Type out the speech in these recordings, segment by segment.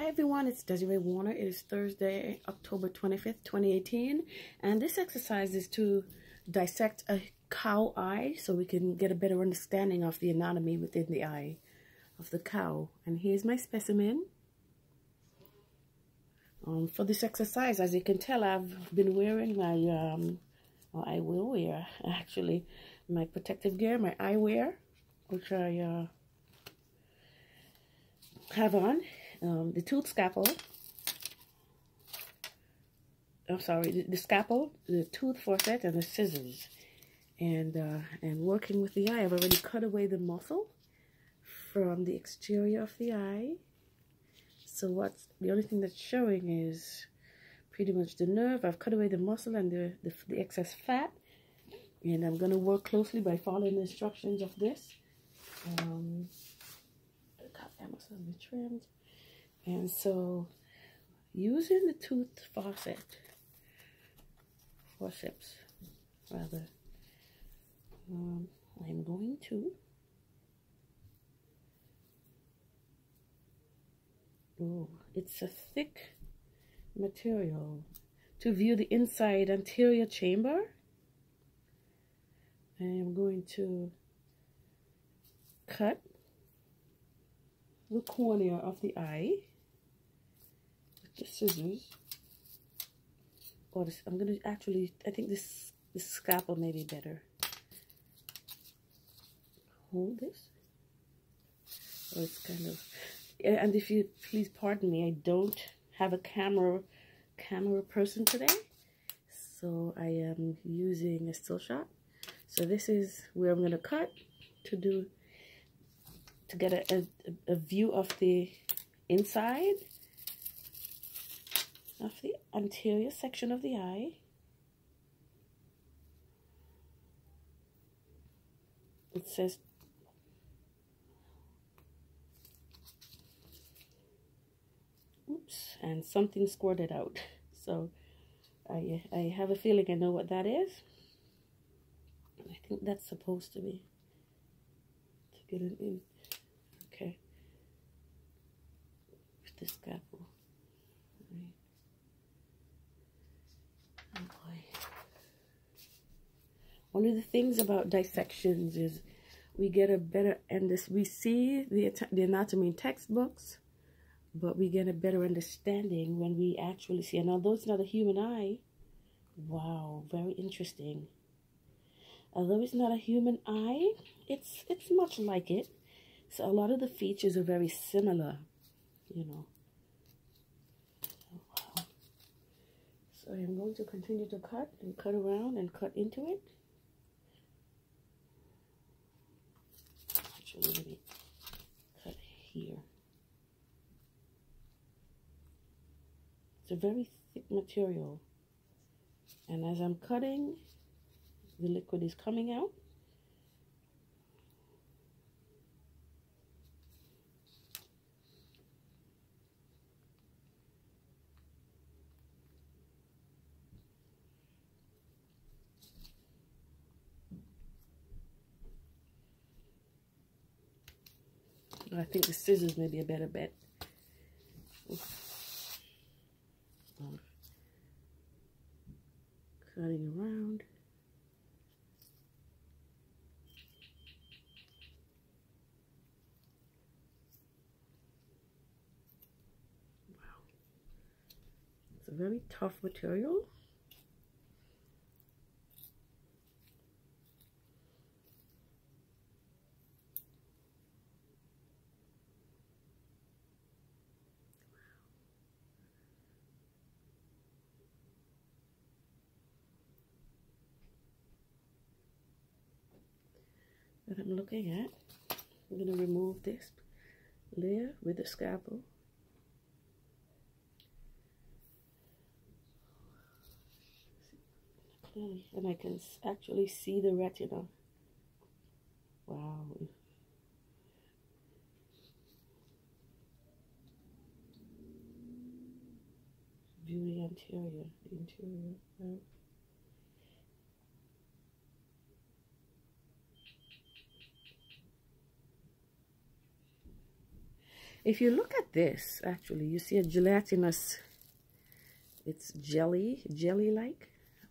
Hi everyone, it's Desiree Warner. It is Thursday, October 25th, 2018, and this exercise is to dissect a cow eye so we can get a better understanding of the anatomy within the eye of the cow. And here's my specimen. For this exercise, as you can tell, I've been wearing my, well, I will wear actually, my protective gear, my eyewear, which I have on. The tooth scalpel, I'm sorry, the scalpel, the tooth forceps, and the scissors. And working with the eye, I've already cut away the muscle from the exterior of the eye. So the only thing that's showing is pretty much the nerve. I've cut away the muscle and the excess fat. And I'm going to work closely by following the instructions of this. The must have been trimmed. And so, using the tooth forceps, rather, I'm going to it's a thick material to view the inside anterior chamber. I am going to cut the cornea of the eye with the scissors. Or this, I'm going to actually, I think this scalpel may be better. Hold this. Oh, it's kind of, and if you please pardon me, I don't have a camera person today, so I am using a still shot. So this is where I'm going to cut to get a view of the inside of the anterior section of the eye. It says oops, and something squirted out. So I have a feeling I know what that is. I think that's supposed to be to get it in. Okay. With the scalpel. Right. Oh boy. One of the things about dissections is we get a better, and we see the anatomy in textbooks, but we get a better understanding when we actually see. And although it's not a human eye, wow, very interesting. Although it's not a human eye, it's much like it. So a lot of the features are very similar, you know. Wow. So I'm going to continue to cut and cut around and cut into it. Actually, let me cut here. It's a very thick material. And as I'm cutting, the liquid is coming out. I think the scissors may be a better bet. Cutting around. Wow. It's a very tough material. That I'm looking at. I'm going to remove this layer with the scalpel. Clearly, and I can actually see the retina. Wow. View the interior, right? If you look at this, actually, you see a gelatinous, it's jelly-like.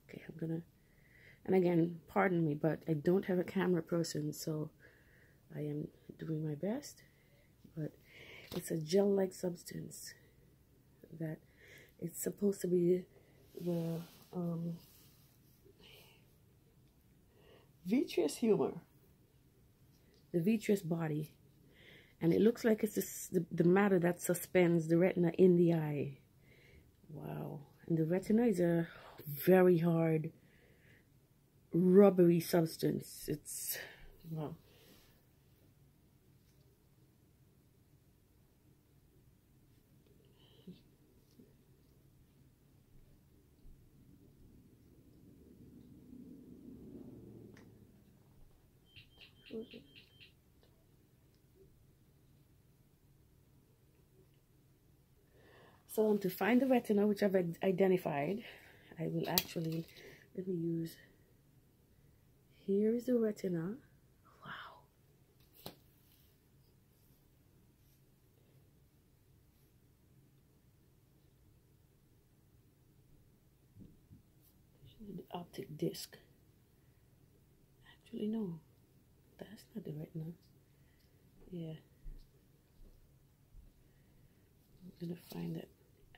Okay, I'm gonna, and again, pardon me, but I don't have a camera person, so I am doing my best. But it's a gel-like substance that it's supposed to be the vitreous humor, the vitreous body. And it looks like it's the matter that suspends the retina in the eye. Wow. And the retina is a very hard, rubbery substance. It's, wow. So to find the retina, which I've identified, I will actually, let me use, here is the retina. Wow. The optic disc. Actually, no, that's not the retina. Yeah. I'm gonna find it.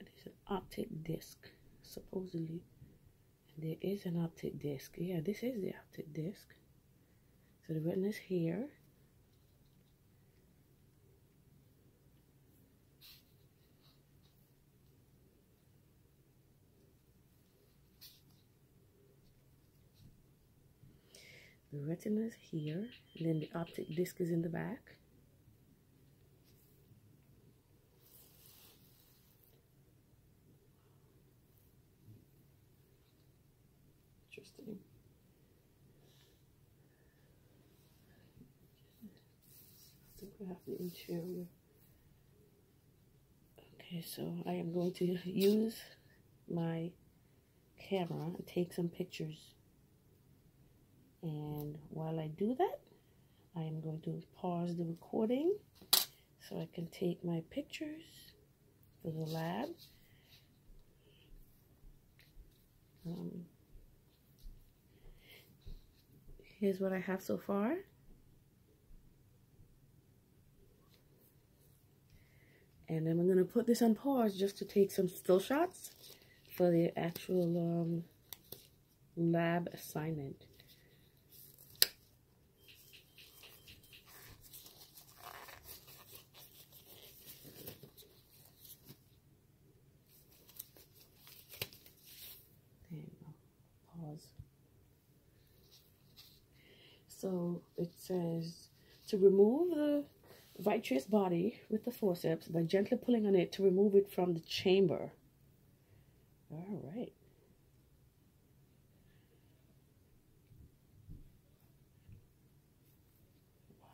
It is an optic disc, supposedly. And there is an optic disc. Yeah, this is the optic disc. So the retina is here. The retina is here, and then the optic disc is in the back. Interesting. Photograph the interior. Okay, so I am going to use my camera and take some pictures. And while I do that, I am going to pause the recording so I can take my pictures for the lab. Here's what I have so far. And then I'm going to put this on pause just to take some still shots for the actual lab assignment. There you go. Pause. So it says to remove the vitreous body with the forceps by gently pulling on it to remove it from the chamber. All right. Wow.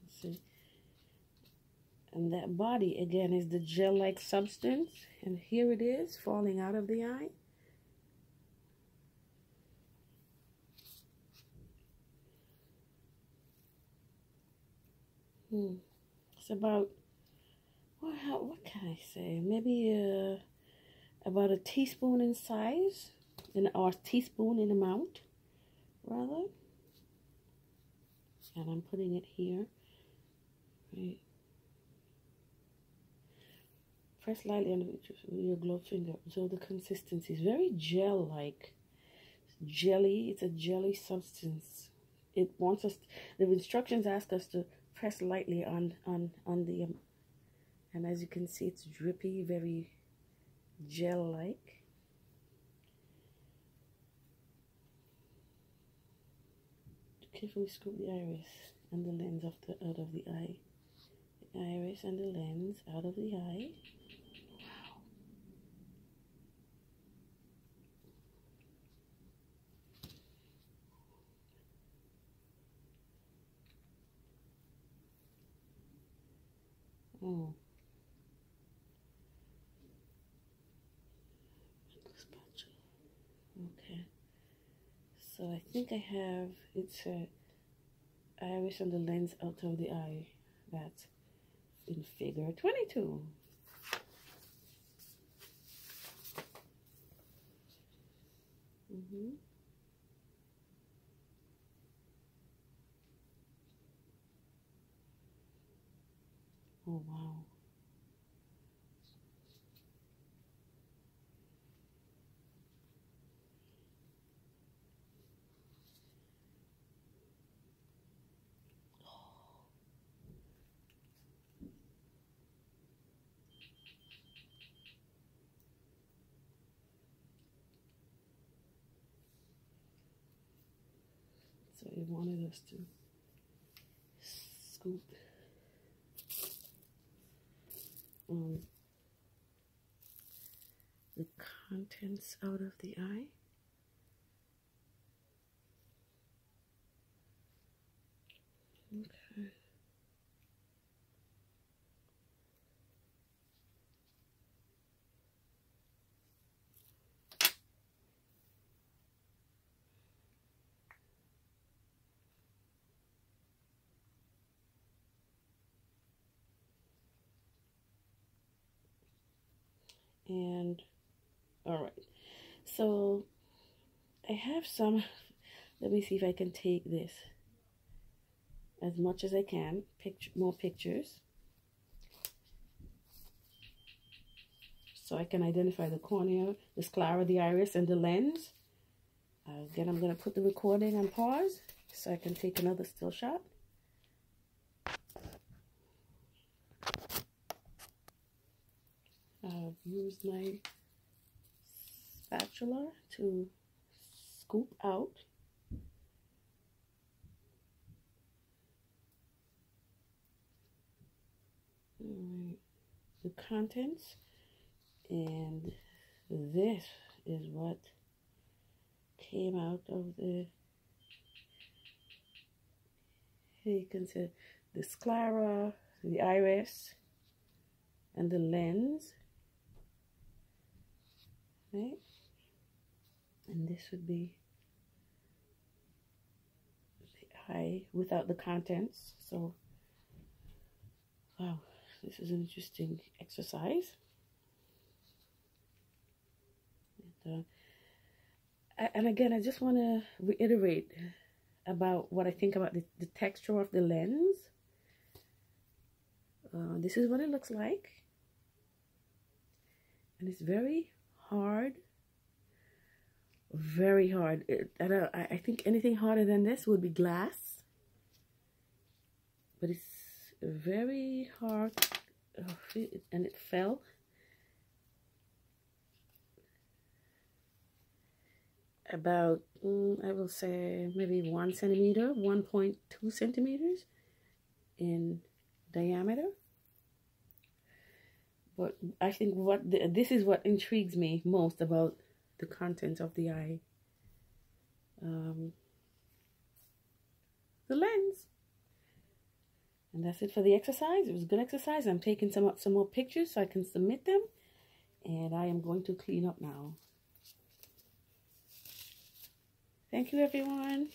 Let's see. And that body, again, is the gel-like substance. And here it is, falling out of the eye. It's about, what can I say? Maybe about a teaspoon in size, or a teaspoon in amount, rather. And I'm putting it here. Right. Press lightly on your gloved finger. So the consistency is very gel-like. Jelly. It's a jelly substance. It wants us. The instructions ask us to press lightly on the. And as you can see, it's drippy, very gel-like. Carefully scoop the iris and the lens out of the eye. The iris and the lens out of the eye. Wow. Oh. Okay, so I think I have, it's a iris and the lens out of the eye. That's in figure 22. Oh, wow. So it wanted us to scoop the contents out of the eye. Okay. And all right, so I have some, let me see if I can take this as much as I can, more pictures, so I can identify the cornea, the sclera, the iris, and the lens. Again, I'm going to put the recording on pause so I can take another still shot. I've used my spatula to scoop out the contents, and this is what came out of the, you can see the sclera, the iris, and the lens, right? And this would be the eye without the contents. So, wow, this is an interesting exercise. And again, I just want to reiterate about what I think about the texture of the lens. This is what it looks like. And it's very hard. Very hard. I think anything harder than this would be glass. But it's very hard. And it fell. About, I will say, maybe 1 centimeter, 1.2 centimeters in diameter. But I think this is what intrigues me most about the contents of the eye. The lens. And that's it for the exercise. It was a good exercise. I'm taking some more pictures so I can submit them. And I am going to clean up now. Thank you, everyone.